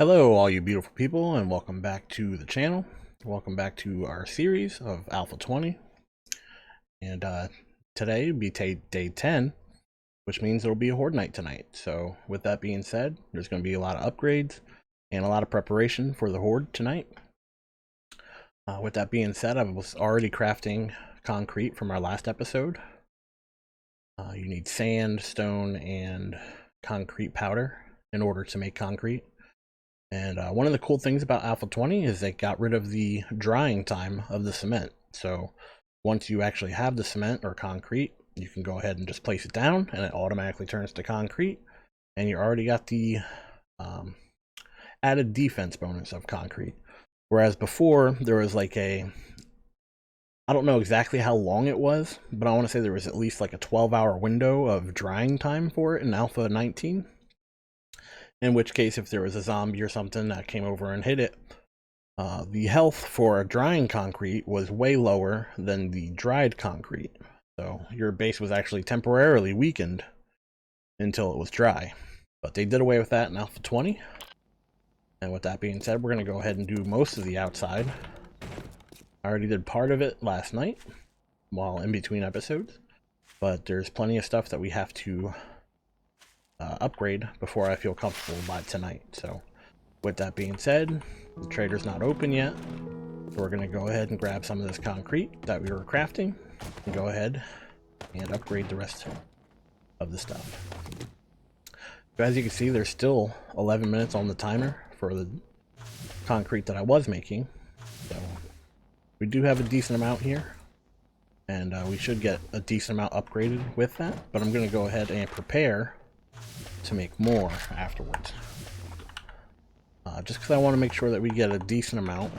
Hello all you beautiful people, and welcome back to the channel. Welcome back to our series of Alpha 20. And today will be day 10, which means it'll be a Horde night tonight. So with that being said, there's going to be a lot of upgrades and a lot of preparation for the Horde tonight. With that being said, I was already crafting concrete from our last episode. You need sand, stone, and concrete powder in order to make concrete. And one of the cool things about Alpha 20 is they got rid of the drying time of the cement. So once you actually have the cement or concrete, you can go ahead and just place it down and it automatically turns to concrete. And you already got the added defense bonus of concrete. Whereas before, there was like I don't know exactly how long it was, but I want to say there was at least like a 12-hour window of drying time for it in Alpha 19. In which case, if there was a zombie or something that came over and hit it, the health for a drying concrete was way lower than the dried concrete. So your base was actually temporarily weakened until it was dry. But they did away with that in Alpha 20. And with that being said, we're going to go ahead and do most of the outside. I already did part of it last night while in between episodes. But there's plenty of stuff that we have to upgrade before I feel comfortable by tonight. So with that being said, the trader's not open yet, so we're going to go ahead and grab some of this concrete that we were crafting and go ahead and upgrade the rest of the stuff. So as you can see, there's still 11 minutes on the timer for the concrete that I was making, so we do have a decent amount here, and we should get a decent amount upgraded with that. But I'm going to go ahead and prepare to make more afterwards, just because I want to make sure that we get a decent amount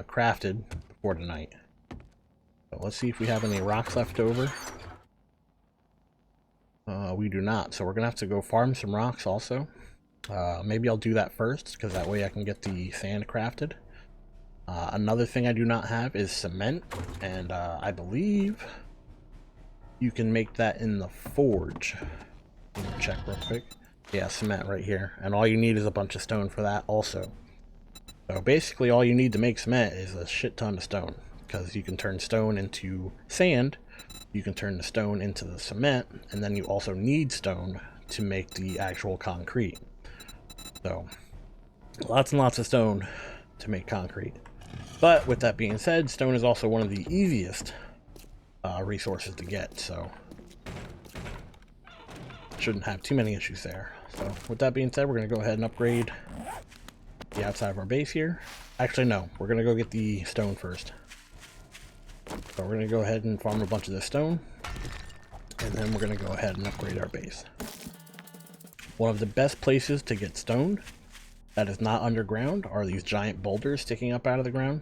crafted before tonight. So let's see if we have any rocks left over. We do not, so we're gonna have to go farm some rocks also. Maybe I'll do that first, because that way I can get the sand crafted. Another thing I do not have is cement, and I believe you can make that in the forge. Check real quick. Yeah, cement right here, and all you need is a bunch of stone for that also. So basically all you need to make cement is a shit ton of stone, because you can turn stone into sand, you can turn the stone into the cement, and then you also need stone to make the actual concrete. So lots and lots of stone to make concrete. But with that being said, stone is also one of the easiest resources to get, so shouldn't have too many issues there. So with that being said, we're going to go ahead and upgrade the outside of our base here. Actually, no, we're going to go get the stone first. So we're going to go ahead and farm a bunch of this stone, and then we're going to go ahead and upgrade our base. One of the best places to get stone that is not underground are these giant boulders sticking up out of the ground.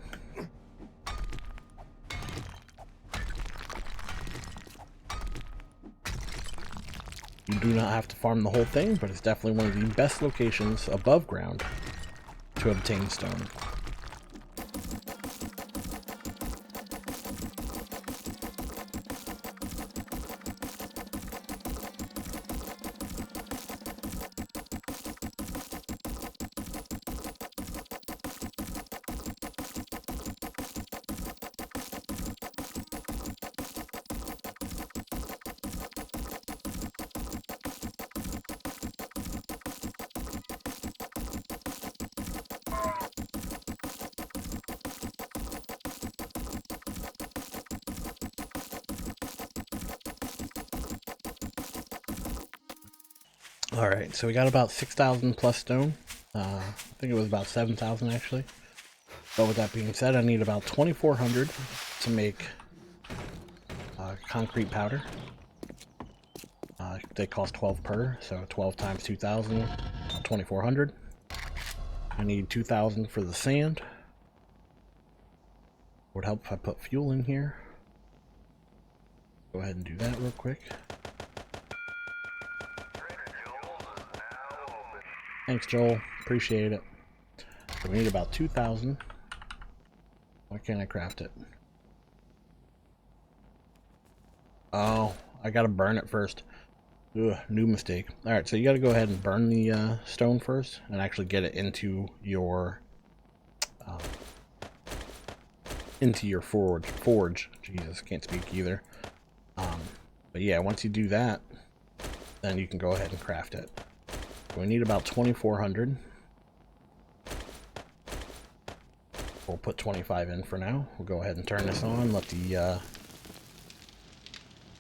You do not have to farm the whole thing, but it's definitely one of the best locations above ground to obtain stone. Alright, so we got about 6,000 plus stone. I think it was about 7,000 actually. But with that being said, I need about 2,400 to make concrete powder. They cost 12 per, so 12 times 2,000, 2,400. I need 2,000 for the sand. Would help if I put fuel in here. Go ahead and do that real quick. Thanks, Joel. Appreciate it. So we need about 2,000. Why can't I craft it? Oh, I gotta burn it first. Ugh, new mistake. Alright, so you gotta go ahead and burn the stone first and actually get it into your uh, forge. Jesus, can't speak either. But yeah, once you do that, then you can go ahead and craft it. So we need about 2,400. We'll put 25 in for now. We'll go ahead and turn this on, let the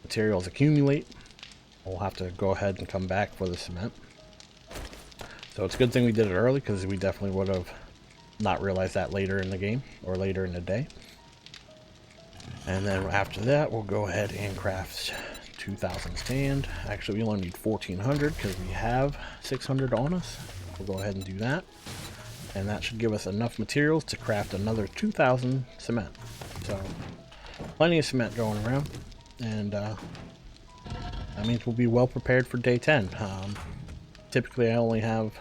materials accumulate. We'll have to go ahead and come back for the cement. So it's a good thing we did it early, because we definitely would have not realized that later in the game, or later in the day. And then after that, we'll go ahead and craft 2,000 stand. Actually, we only need 1,400 because we have 600 on us. We'll go ahead and do that. And that should give us enough materials to craft another 2,000 cement. So, plenty of cement going around. And that means we'll be well prepared for day 10. Typically, I only have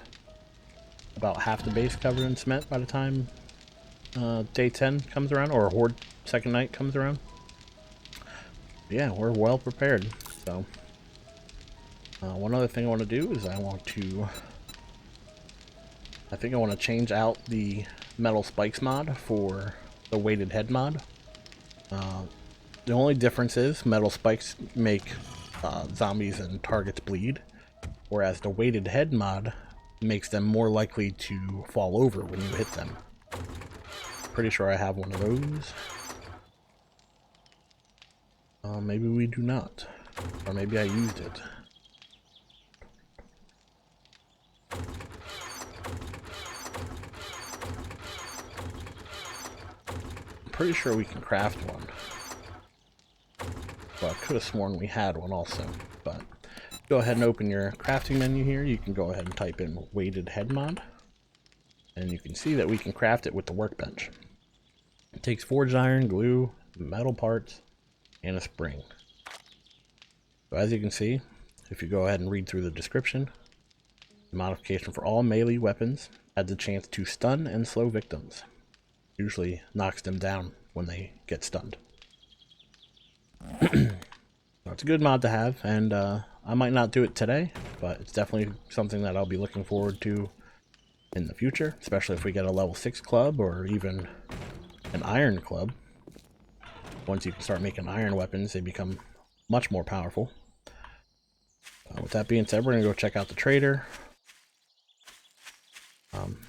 about half the base covered in cement by the time day 10 comes around, or Horde second night comes around. Yeah, we're well prepared. So one other thing I want to do is I think I want to change out the metal spikes mod for the weighted head mod. The only difference is metal spikes make zombies and targets bleed, whereas the weighted head mod makes them more likely to fall over when you hit them. Pretty sure I have one of those. Maybe we do not. Or maybe I used it. I'm pretty sure we can craft one. Well, I could have sworn we had one also. But go ahead and open your crafting menu here. You can go ahead and type in weighted head mod. And you can see that we can craft it with the workbench. It takes forged iron, glue, metal parts, and a spring. So as you can see, if you go ahead and read through the description, the modification for all melee weapons adds a chance to stun and slow victims. Usually knocks them down when they get stunned. So it's a good mod to have, and I might not do it today, but it's definitely something that I'll be looking forward to in the future, especially if we get a level 6 club or even an iron club. Once you can start making iron weapons, they become much more powerful. With that being said, we're going to go check out the trader.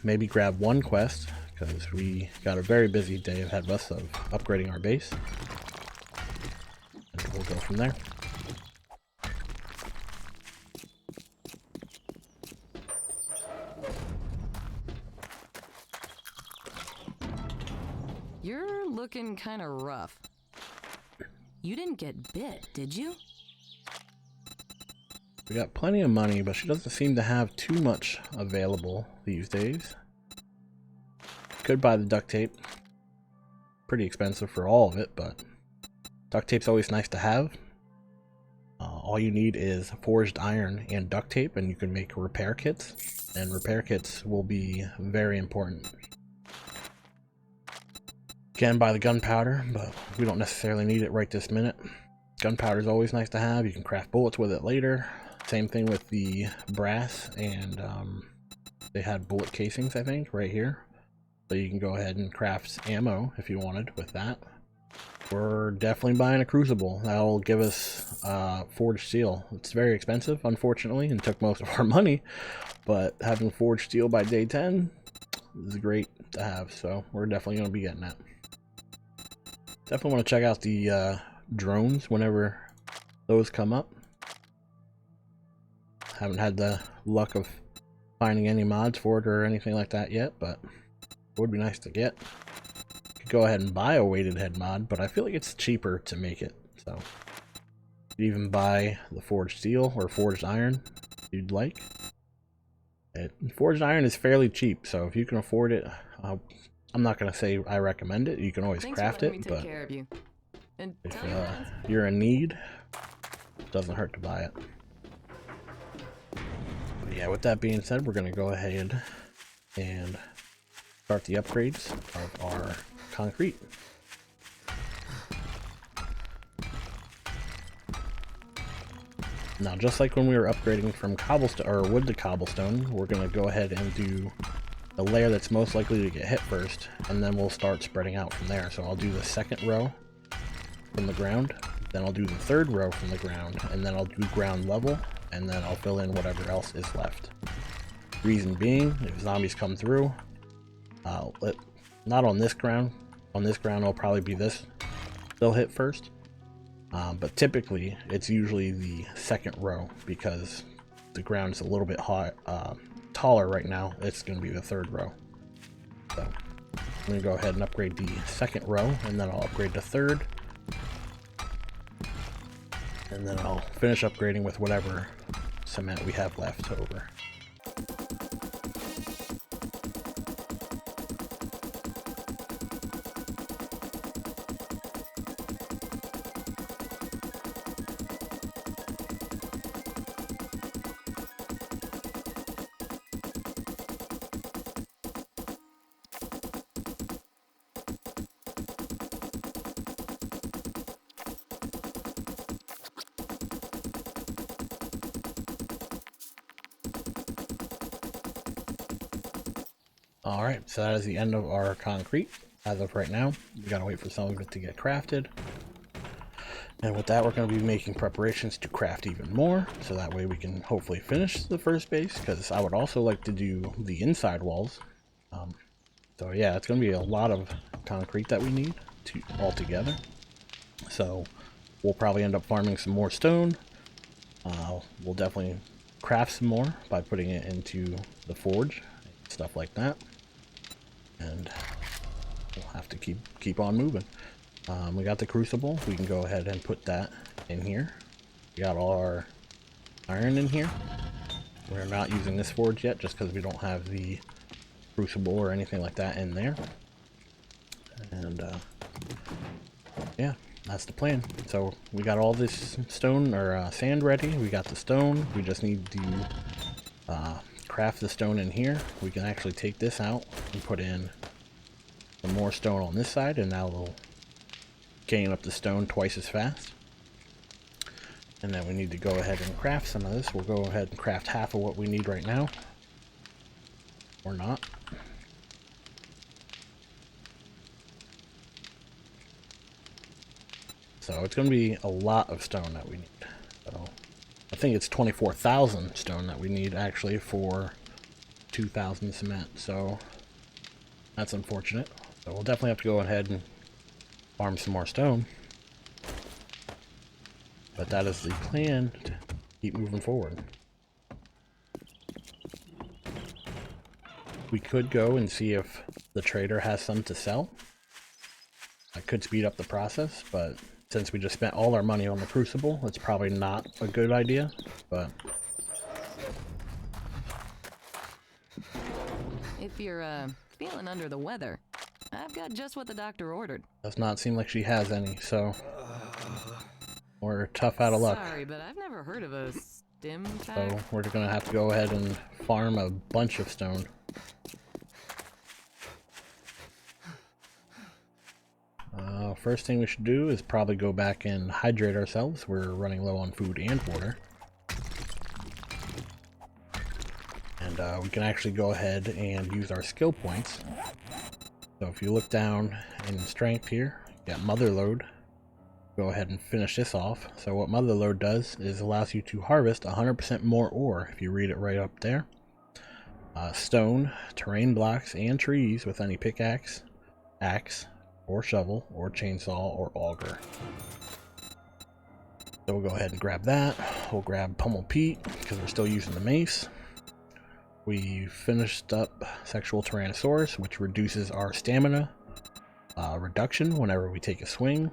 Maybe grab one quest, because we got a very busy day ahead of us of upgrading our base. And we'll go from there. You're looking kind of rough. You didn't get bit, did you? We got plenty of money, but she doesn't seem to have too much available these days. Could buy the duct tape. Pretty expensive for all of it, but duct tape's always nice to have. All you need is forged iron and duct tape, and you can make repair kits. And repair kits will be very important. Can buy the gunpowder, but we don't necessarily need it right this minute. Gunpowder is always nice to have. You can craft bullets with it later. Same thing with the brass, and they had bullet casings, I think, right here. So you can go ahead and craft ammo if you wanted with that. We're definitely buying a crucible. That'll give us forged steel. It's very expensive, unfortunately, and took most of our money. But having forged steel by day 10 is great to have, so we're definitely going to be getting that. Definitely want to check out the drones whenever those come up. Haven't had the luck of finding any mods for it or anything like that yet, but it would be nice to get. Could go ahead and buy a weighted head mod, but I feel like it's cheaper to make it. So you even buy the forged steel or forged iron if you'd like. Forged iron is fairly cheap, so if you can afford it, I'm not going to say I recommend it. You can always craft it, but if you're in need, it doesn't hurt to buy it. But yeah, with that being said, we're going to go ahead and start the upgrades of our concrete. Now, just like when we were upgrading from cobblestone or wood to cobblestone, we're going to go ahead and do the layer that's most likely to get hit first, and then we'll start spreading out from there. So I'll do the second row from the ground, then I'll do the third row from the ground, and then I'll do ground level, and then I'll fill in whatever else is left. Reason being, if zombies come through, not on this ground. On this ground, it'll probably be this. They'll hit first. But typically, it's usually the second row because the ground is a little bit taller right now. It's going to be the third row. So I'm going to go ahead and upgrade the second row, and then I'll upgrade the third. And then I'll finish upgrading with whatever cement we have left over. Alright, so that is the end of our concrete. As of right now, we gotta wait for some of it to get crafted. And with that, we're going to be making preparations to craft even more, so that way we can hopefully finish the first base, because I would also like to do the inside walls. So yeah, it's going to be a lot of concrete that we need all together. So we'll probably end up farming some more stone. We'll definitely craft some more by putting it into the forge, stuff like that. And we'll have to keep on moving. We got the crucible. We can go ahead and put that in here. We got all our iron in here. We're not using this forge yet just because we don't have the crucible or anything like that in there. And yeah, that's the plan. So we got all this stone or sand ready. We got the stone. We just need to craft the stone in here. We can actually take this out and put in some more stone on this side, and now we'll gain up the stone twice as fast. And then we need to go ahead and craft some of this. We'll go ahead and craft half of what we need right now, or not. So it's going to be a lot of stone that we need. So I think it's 24,000 stone that we need actually for 2,000 cement. So that's unfortunate. So we'll definitely have to go ahead and farm some more stone. But that is the plan to keep moving forward. We could go and see if the trader has some to sell. I could speed up the process, but since we just spent all our money on the crucible, it's probably not a good idea, but If you're feeling under the weather, I've got just what the doctor ordered. does not seem like she has any, so we're tough out of luck. Sorry, but I've never heard of a stim pack. So we're gonna have to go ahead and farm a bunch of stone. First thing we should do is probably go back and hydrate ourselves. We're running low on food and water. And we can actually go ahead and use our skill points. So if you look down in strength here, you got Mother Lode. Go ahead and finish this off. So what Mother Lode does is allows you to harvest 100% more ore, if you read it right up there. Stone, terrain blocks, and trees with any pickaxe, axe, or shovel, or chainsaw, or auger. So we'll go ahead and grab that. We'll grab Pummel Peat, because we're still using the mace. We finished up Sexual Tyrannosaurus, which reduces our stamina reduction whenever we take a swing.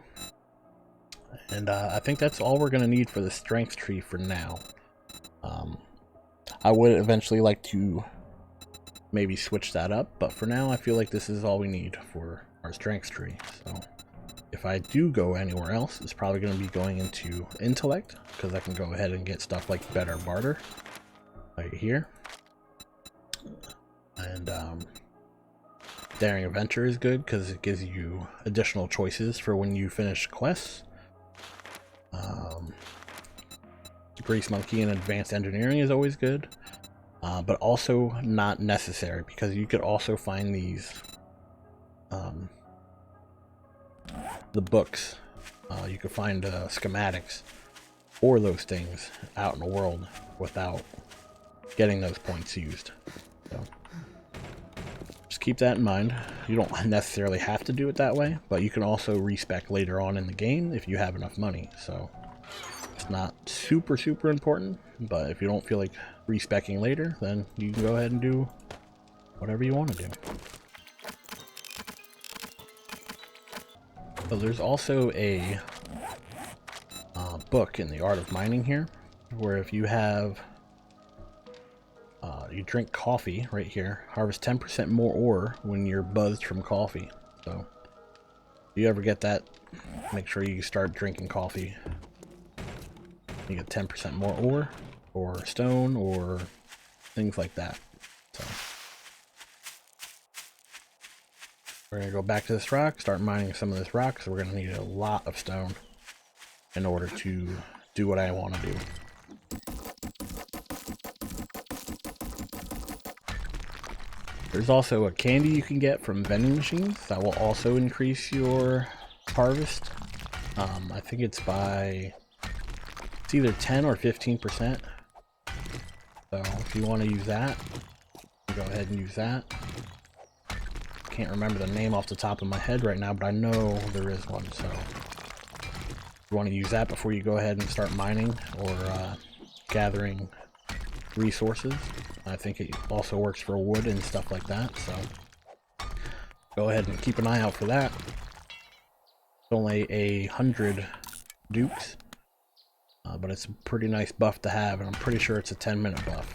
And I think that's all we're going to need for the strength tree for now. I would eventually like to maybe switch that up, but for now I feel like this is all we need for our strength tree. So if I do go anywhere else, it's probably going to be going into intellect, because I can go ahead and get stuff like better barter right here. And daring adventure is good because it gives you additional choices for when you finish quests. Grease Monkey and Advanced Engineering is always good, but also not necessary, because you could also find these, the books. You could find schematics for those things out in the world without getting those points used. So just keep that in mind. You don't necessarily have to do it that way, but you can also respec later on in the game if you have enough money. So it's not super important, but if you don't feel like respecing later, then you can go ahead and do whatever you want to do. So there's also a book in the Art of Mining here, where if you have you drink coffee right here, harvest 10% more ore when you're buzzed from coffee. So if you ever get that, make sure you start drinking coffee. You get 10% more ore or stone or things like that. So we're gonna go back to this rock, start mining some of this rock, because we're gonna need a lot of stone in order to do what I want to do. There's also a candy you can get from vending machines that will also increase your harvest. I think it's either 10 or 15%. So if you want to use that, go ahead and use that. Can't remember the name off the top of my head right now, but I know there is one. So if you want to use that before you go ahead and start mining or gathering resources. I think it also works for wood and stuff like that, so go ahead and keep an eye out for that. It's only 100 dukes, but it's a pretty nice buff to have, and I'm pretty sure it's a 10-minute buff.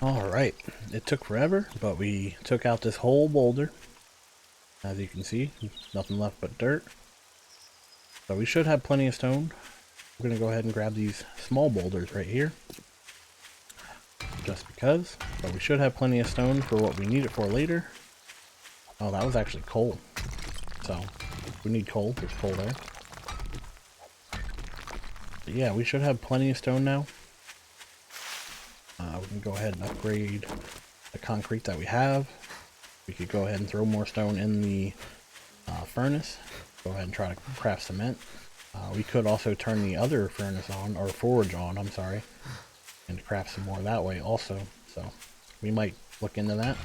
Alright, it took forever, but we took out this whole boulder. As you can see, nothing left but dirt. So we should have plenty of stone. We're going to go ahead and grab these small boulders right here. Just because. But we should have plenty of stone for what we need it for later. Oh, that was actually coal. So, we need coal. There's coal there. But yeah, we should have plenty of stone now. We can go ahead and upgrade the concrete that we have. We could go ahead and throw more stone in the furnace. Go ahead and try to craft cement. We could also turn the other furnace on, or forge on, I'm sorry, and craft some more that way also. So we might look into that.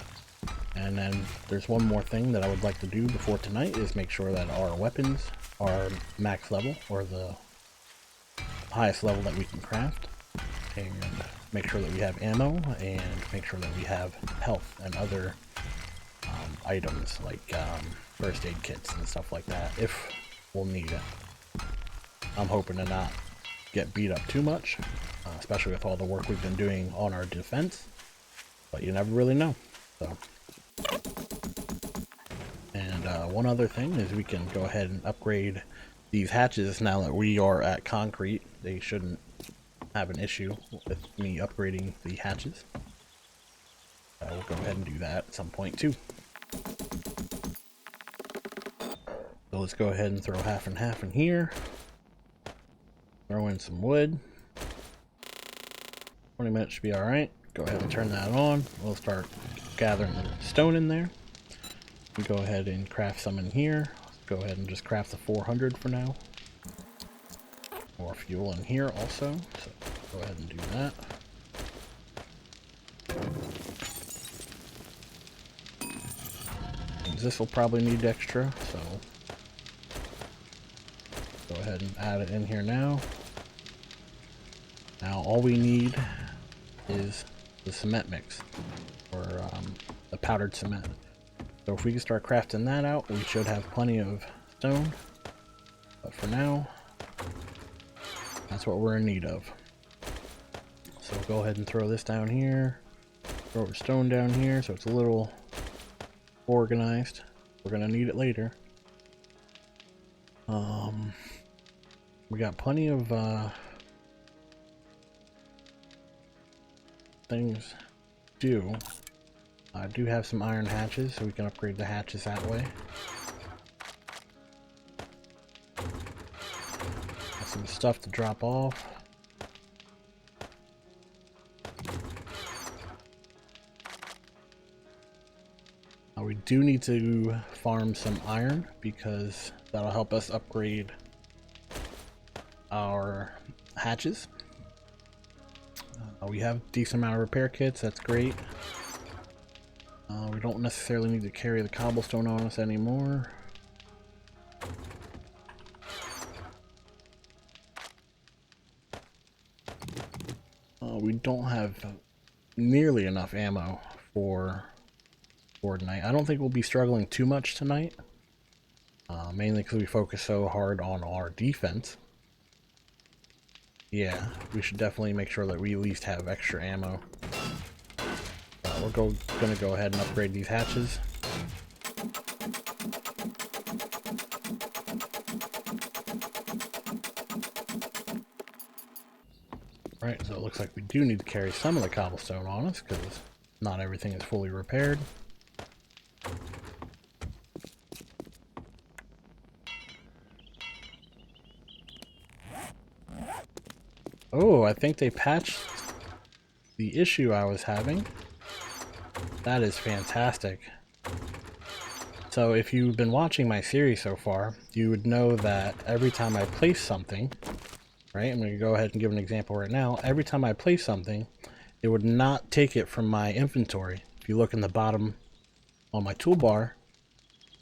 And then there's one more thing that I would like to do before tonight, is make sure that our weapons are max level, or the highest level that we can craft, and make sure that we have ammo, and make sure that we have health and other items like first aid kits and stuff like that, if we'll need it. I'm hoping to not get beat up too much, especially with all the work we've been doing on our defense, but you never really know. So, and one other thing is we can go ahead and upgrade these hatches now that we are at concrete. They shouldn't have an issue with me upgrading the hatches. We'll go ahead and do that at some point too. So let's go ahead and throw half and half in here. Throw in some wood. 20 minutes should be alright. Go ahead and turn that on. We'll start gathering the stone in there. We go ahead and craft some in here. Go ahead and just craft the 400 for now. More fuel in here also, so go ahead and do that. And this will probably need extra, so go ahead and add it in here now. Now all we need is the cement mix, or the powdered cement. So if we can start crafting that out, we should have plenty of stone. But for now, that's what we're in need of. So go ahead and throw this down here. Throw our stone down here so it's a little organized. We're gonna need it later. We got plenty of things to do. I do have some iron hatches, so we can upgrade the hatches that way. Got some stuff to drop off. We do need to farm some iron because that'll help us upgrade our hatches. We have a decent amount of repair kits, that's great. We don't necessarily need to carry the cobblestone on us anymore. We don't have nearly enough ammo for tonight. I don't think we'll be struggling too much tonight. Mainly because we focus so hard on our defense. Yeah, we should definitely make sure that we at least have extra ammo. We're gonna go ahead and upgrade these hatches. Right, so it looks like we do need to carry some of the cobblestone on us because not everything is fully repaired. Oh, I think they patched the issue I was having. That is fantastic. So if you've been watching my series so far, you would know that every time I place something, right, I'm going to go ahead and give an example right now. Every time I place something, it would not take it from my inventory. If you look in the bottom on my toolbar,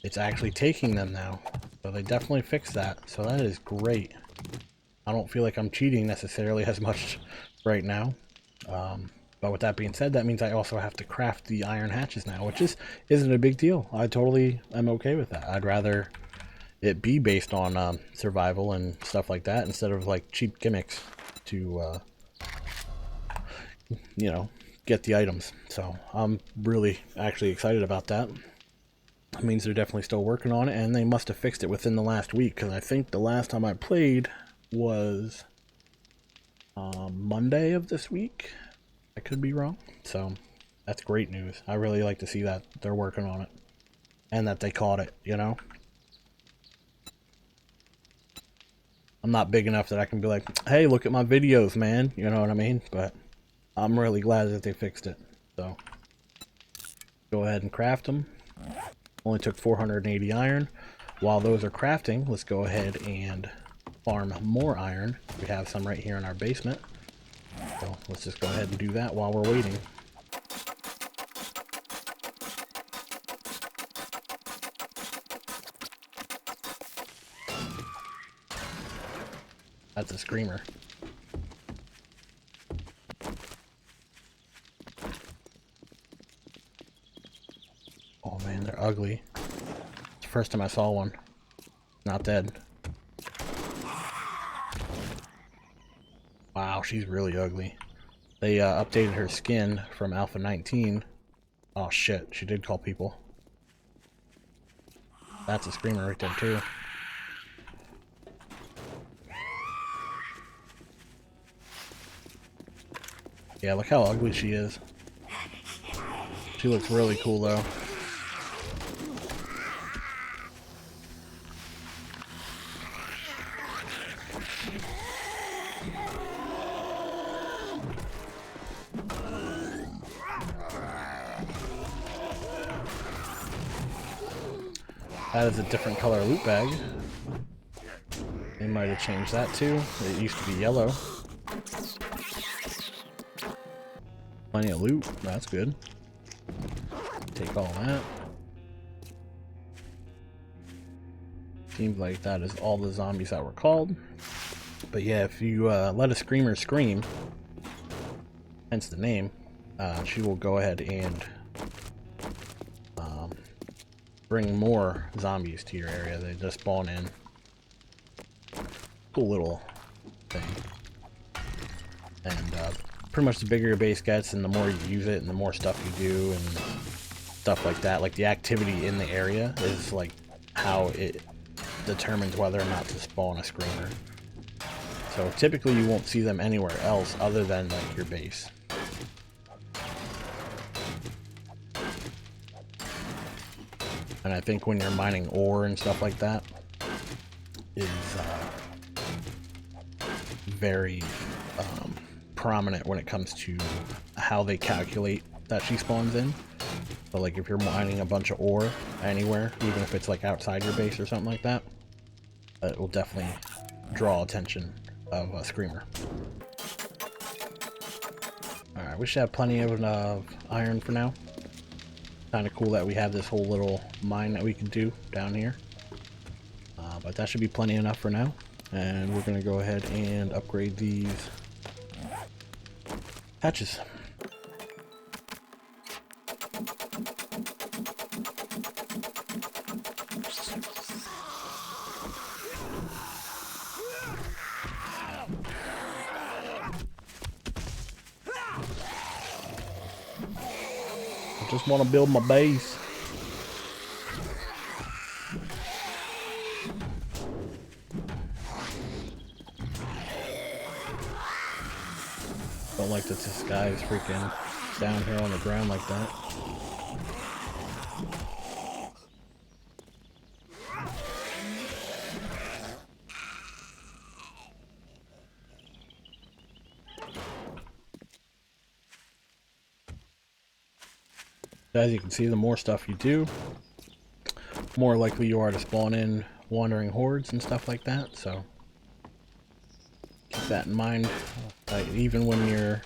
it's actually taking them now. So they definitely fixed that. So that is great. I don't feel like I'm cheating necessarily as much right now. But with that being said, that means I also have to craft the iron hatches now, which isn't a big deal. I totally am okay with that. I'd rather it be based on survival and stuff like that instead of like cheap gimmicks to, you know, get the items. So I'm really actually excited about that. That means they're definitely still working on it, and they must have fixed it within the last week, because I think the last time I played was Monday of this week. I could be wrong. So that's great news. I really like to see that they're working on it and that they caught it, you know. I'm not big enough that I can be like, hey, look at my videos, man, you know what I mean? But I'm really glad that they fixed it. So go ahead and craft them. Only took 480 iron. While those are crafting, let's go ahead and farm more iron. We have some right here in our basement. So let's just go ahead and do that while we're waiting. That's a screamer. Oh man, they're ugly. It's the first time I saw one. Not dead. Wow, she's really ugly. They updated her skin from Alpha 19. Oh shit, she did call people. That's a screamer right there too. Yeah, look how ugly she is. She looks really cool though. That is a different color loot bag. They might have changed that too. It used to be yellow. Plenty of loot. That's good. Take all that. Seems like that is all the zombies that were called. But yeah, if you let a screamer scream, hence the name, she will go ahead and bring more zombies to your area. They just spawn in. Cool little thing. And pretty much the bigger your base gets and the more you use it and the more stuff you do and stuff like that, like the activity in the area is like how it determines whether or not to spawn a screamer. So typically you won't see them anywhere else other than like your base. And I think when you're mining ore and stuff like that is very prominent when it comes to how they calculate that she spawns in. So like if you're mining a bunch of ore anywhere, even if it's like outside your base or something like that, it will definitely draw attention of a screamer. Alright, we should have plenty of iron for now. Kind of cool that we have this whole little mine that we can do down here. But that should be plenty enough for now. And we're going to go ahead and upgrade these hatches. I just want to build my base. Don't like that this guy is freaking down here on the ground like that. As you can see, the more stuff you do, more likely you are to spawn in wandering hordes and stuff like that, so keep that in mind. Even when you're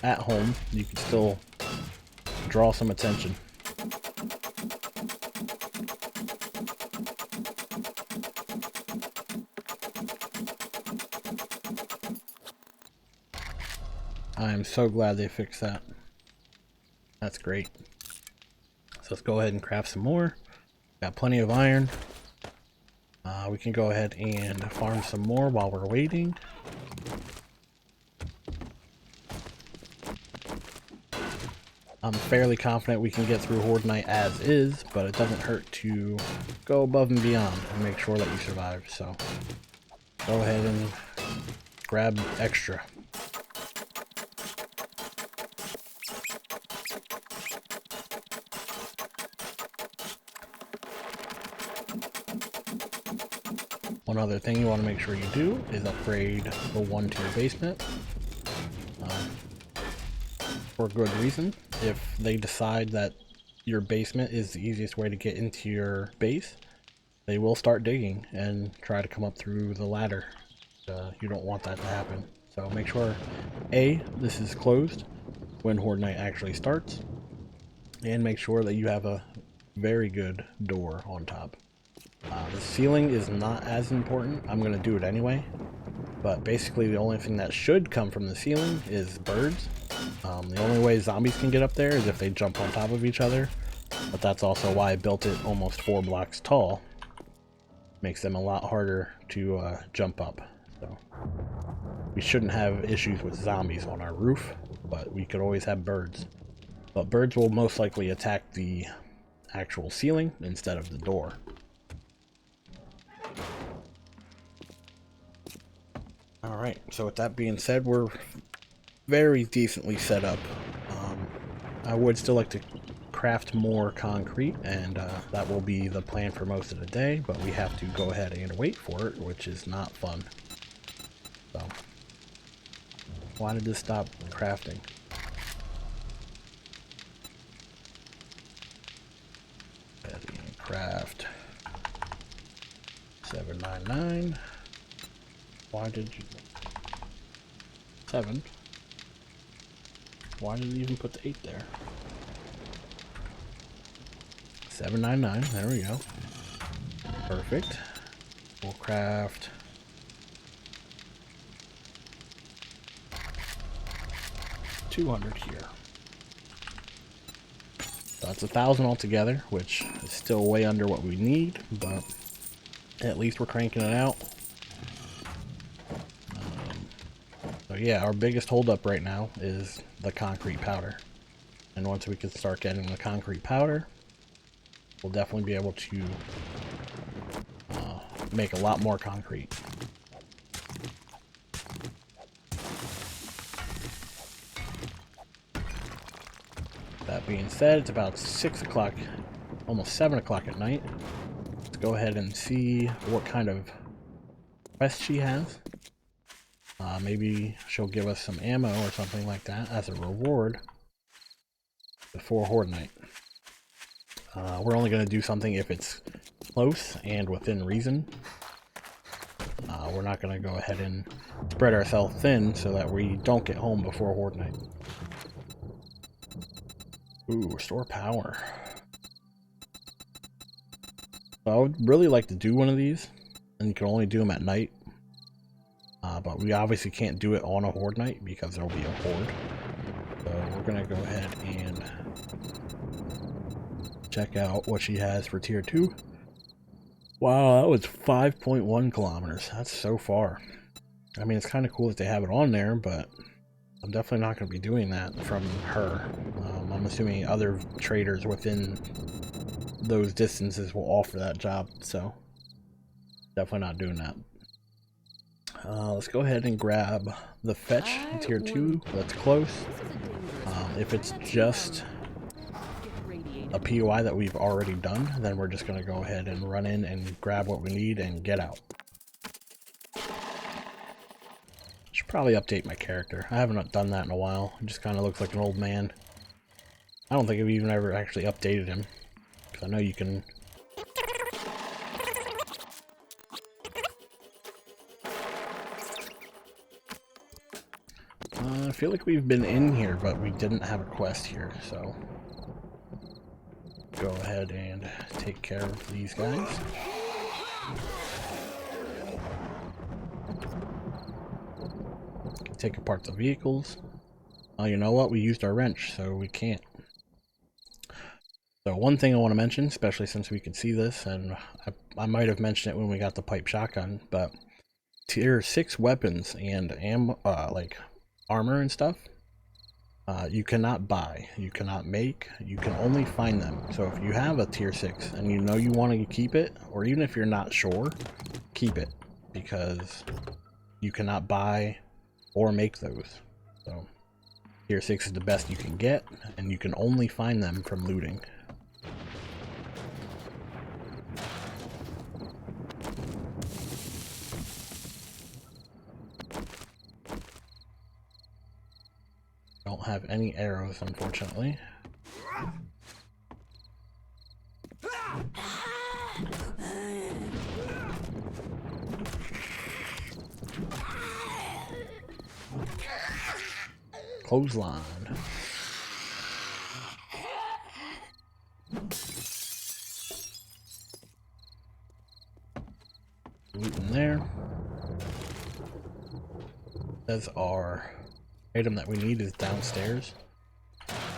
at home, you can still draw some attention. I am so glad they fixed that. That's great. So let's go ahead and craft some more. Got plenty of iron. We can go ahead and farm some more while we're waiting. I'm fairly confident we can get through Horde Night as is, but it doesn't hurt to go above and beyond and make sure that you survive. So go ahead and grab extra. One other thing you want to make sure you do is upgrade the one to your basement. For good reason. If they decide that your basement is the easiest way to get into your base, they will start digging and try to come up through the ladder. You don't want that to happen. So make sure, A, this is closed when Horde Night actually starts, and make sure that you have a very good door on top. The ceiling is not as important. I'm going to do it anyway. But basically the only thing that should come from the ceiling is birds. The only way zombies can get up there is if they jump on top of each other. But that's also why I built it almost 4 blocks tall. Makes them a lot harder to jump up. So we shouldn't have issues with zombies on our roof, but we could always have birds. But birds will most likely attack the actual ceiling instead of the door. Alright, so with that being said, we're very decently set up. I would still like to craft more concrete, and that will be the plan for most of the day, but we have to go ahead and wait for it, which is not fun. So, why did this stop crafting? Craft 799. Why did you... 7. Why did you even put the 8 there? 799. There we go. Perfect. We'll craft 200 here. So that's 1,000 altogether, which is still way under what we need, but at least we're cranking it out. So yeah, our biggest holdup right now is the concrete powder. And once we can start getting the concrete powder, we'll definitely be able to make a lot more concrete. That being said, it's about 6 o'clock, almost 7 o'clock at night. Let's go ahead and see what kind of quest she has. Maybe she'll give us some ammo or something like that as a reward before Horde Night. We're only going to do something if it's close and within reason. We're not going to go ahead and spread ourselves thin so that we don't get home before Horde Night. Ooh, restore power. So I would really like to do one of these, and you can only do them at night. But we obviously can't do it on a Horde Night because there'll be a Horde. So we're going to go ahead and check out what she has for tier 2. Wow, that was 5.1 kilometers. That's so far. I mean, it's kind of cool that they have it on there, but I'm definitely not going to be doing that from her. I'm assuming other traders within those distances will offer that job, so definitely not doing that. Let's go ahead and grab the fetch in tier 2. That's close. If it's just a POI that we've already done, then we're just going to go ahead and run in and grab what we need and get out. Should probably update my character. I haven't done that in a while. It just kind of looks like an old man. I don't think I've even ever actually updated him, because I know you can... I feel like we've been in here, but we didn't have a quest here, so... Go ahead and take care of these guys. Take apart the vehicles. Oh, you know what? We used our wrench, so we can't. So one thing I want to mention, especially since we can see this, and I might have mentioned it when we got the pipe shotgun, but tier 6 weapons and like armor and stuff, you cannot buy, you cannot make, you can only find them. So if you have a tier 6 and you know you want to keep it, or even if you're not sure, keep it, because you cannot buy or make those. So tier 6 is the best you can get, and you can only find them from looting. Don't have any arrows, unfortunately. Clothesline. Loot in there. Says our item that we need is downstairs.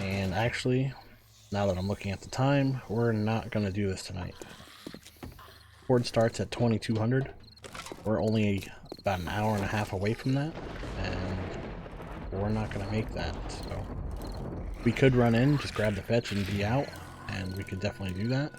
And actually, now that I'm looking at the time, we're not going to do this tonight. Horde starts at 2200. We're only about an hour and a half away from that, and we're not going to make that. So we could run in, just grab the fetch and be out, and we could definitely do that.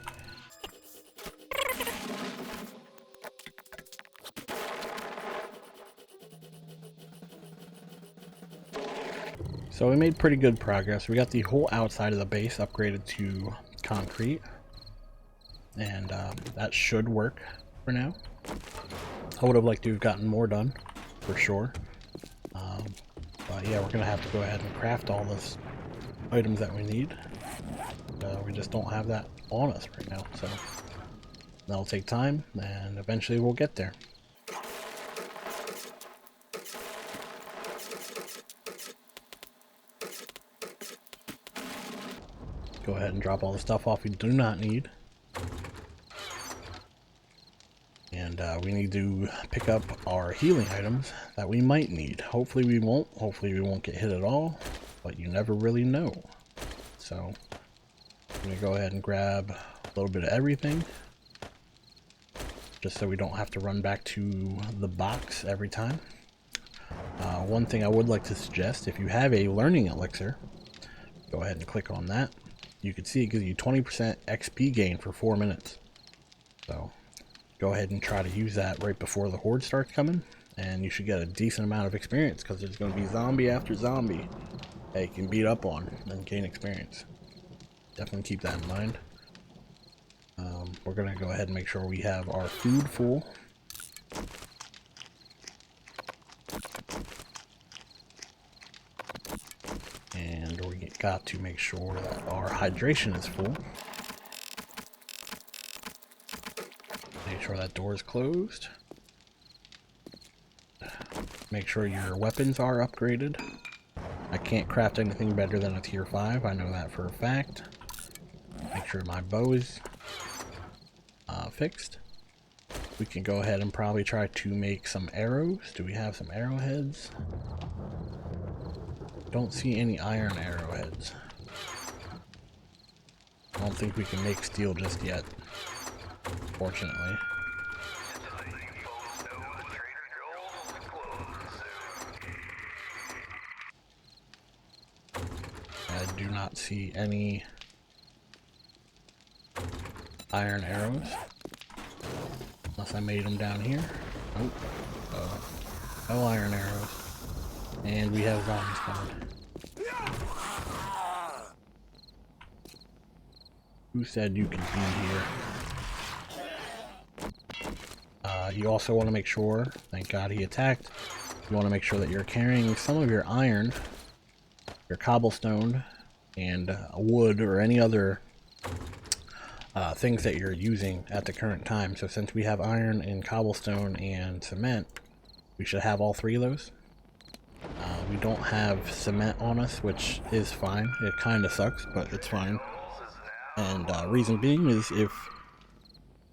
So we made pretty good progress. We got the whole outside of the base upgraded to concrete, and that should work for now. I would have liked to have gotten more done, for sure. But yeah, we're going to have to go ahead and craft all those items that we need. We just don't have that on us right now, so That'll take time, and eventually we'll get there. Go ahead and drop all the stuff off we do not need. And we need to pick up our healing items that we might need. Hopefully we won't. Hopefully we won't get hit at all, but you never really know. So I'm going to go ahead and grab a little bit of everything, just so we don't have to run back to the box every time. One thing I would like to suggest, if you have a learning elixir, go ahead and click on that. You can see it gives you 20% XP gain for 4 minutes. So go ahead and try to use that right before the horde starts coming, and you should get a decent amount of experience, because there's going to be zombie after zombie that you can beat up on and gain experience. Definitely keep that in mind. We're going to go ahead and make sure we have our food full. And we got to make sure that our hydration is full. Make sure that door is closed. Make sure your weapons are upgraded. I can't craft anything better than a tier 5, I know that for a fact. Make sure my bow is fixed. We can go ahead and probably try to make some arrows. Do we have some arrowheads? Don't see any iron arrowheads. I don't think we can make steel just yet, fortunately. I do not see any iron arrows, unless I made them down here. Oh, no iron arrows. And we have zombies coming. Who said you could be here? You also want to make sure, thank God he attacked, you want to make sure that you're carrying some of your iron, your cobblestone, and wood, or any other things that you're using at the current time. So since we have iron and cobblestone and cement, we should have all 3 of those. We don't have cement on us, which is fine. It kind of sucks, but it's fine. And reason being is if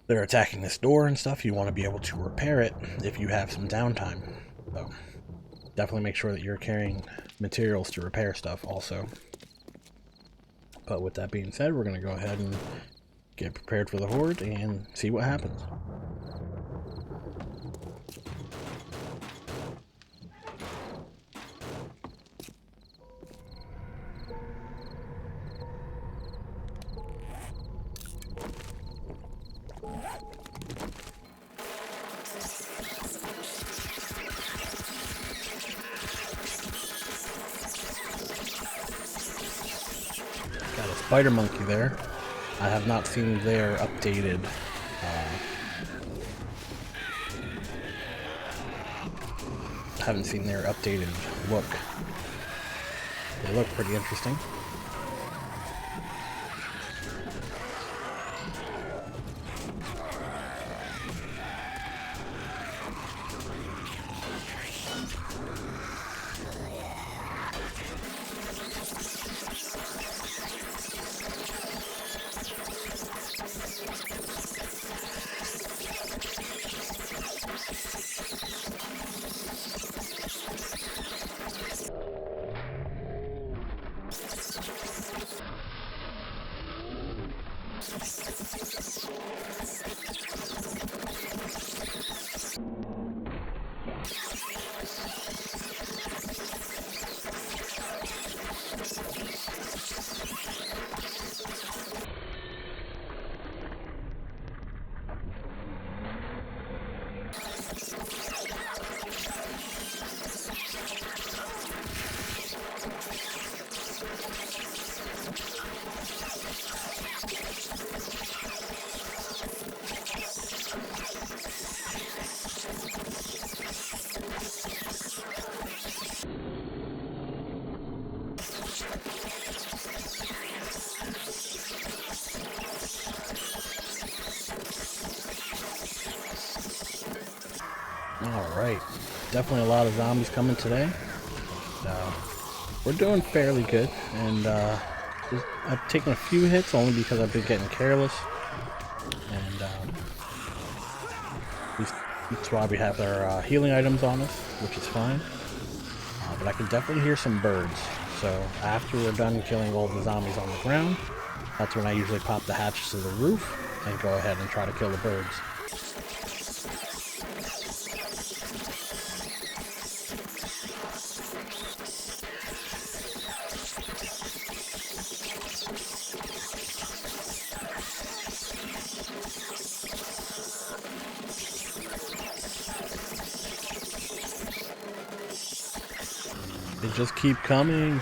they're attacking this door and stuff, you want to be able to repair it if you have some downtime. So definitely make sure that you're carrying materials to repair stuff also. But with that being said, we're going to go ahead and get prepared for the horde and see what happens. Got a spider monkey there. I have not seen their updated look. They look pretty interesting. Alright, definitely a lot of zombies coming today. We're doing fairly good, and I've taken a few hits only because I've been getting careless, and that's why we have our healing items on us, which is fine. But I can definitely hear some birds, so after we're done killing all the zombies on the ground, that's when I usually pop the hatches to the roof and go ahead and try to kill the birds. They just keep coming.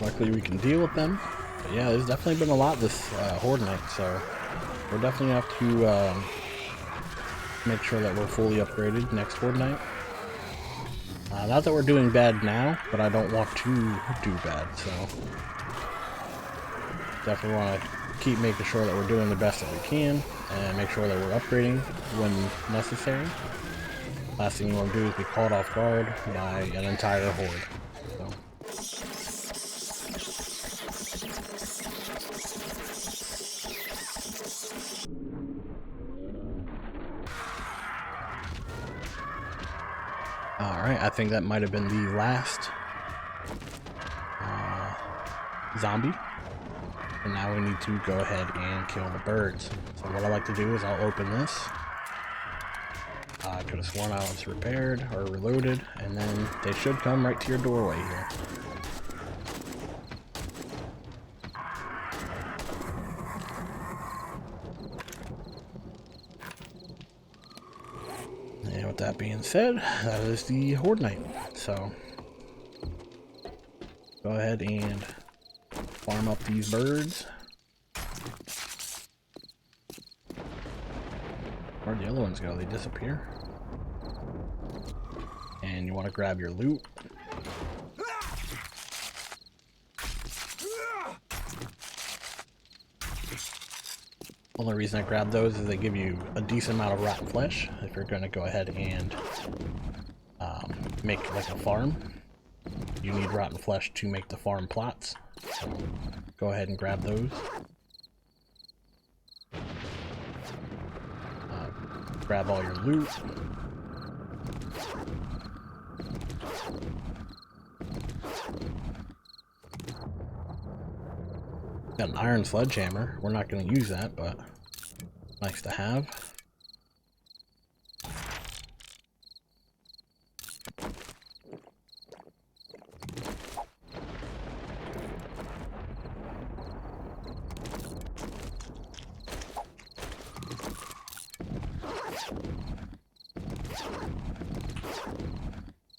Luckily we can deal with them. But yeah, there's definitely been a lot this Horde night, so we're definitely have to make sure that we're fully upgraded next Horde night. Not that we're doing bad now, but I don't want to do bad, so definitely want to keep making sure that we're doing the best that we can and make sure that we're upgrading when necessary. Last thing you want to do is be caught off guard by an entire horde. So. Alright, I think that might have been the last zombie. And now we need to go ahead and kill the birds. So what I like to do is I'll open this. I could have sworn I was repaired or reloaded, and then they should come right to your doorway here. And with that being said, that is the Horde night. So go ahead and farm up these birds. Where'd the other ones go? They disappear. And you want to grab your loot. Only reason I grab those is they give you a decent amount of rotten flesh if you're going to go ahead and make like a farm. You need rotten flesh to make the farm plots. So go ahead and grab those. Grab all your loot. Got an iron sledgehammer. We're not going to use that, but nice to have.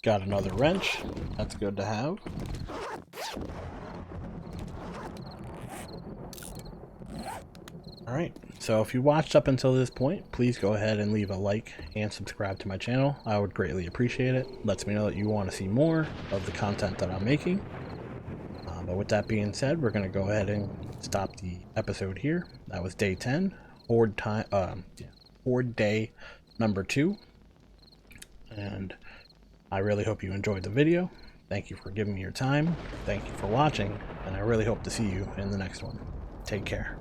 Got another wrench. That's good to have. Alright, so if you watched up until this point, please go ahead and leave a like and subscribe to my channel. I would greatly appreciate it. Lets me know that you want to see more of the content that I'm making. But with that being said, we're going to go ahead and stop the episode here. That was day 10, Horde day number 2. And I really hope you enjoyed the video. Thank you for giving me your time. Thank you for watching, and I really hope to see you in the next one. Take care.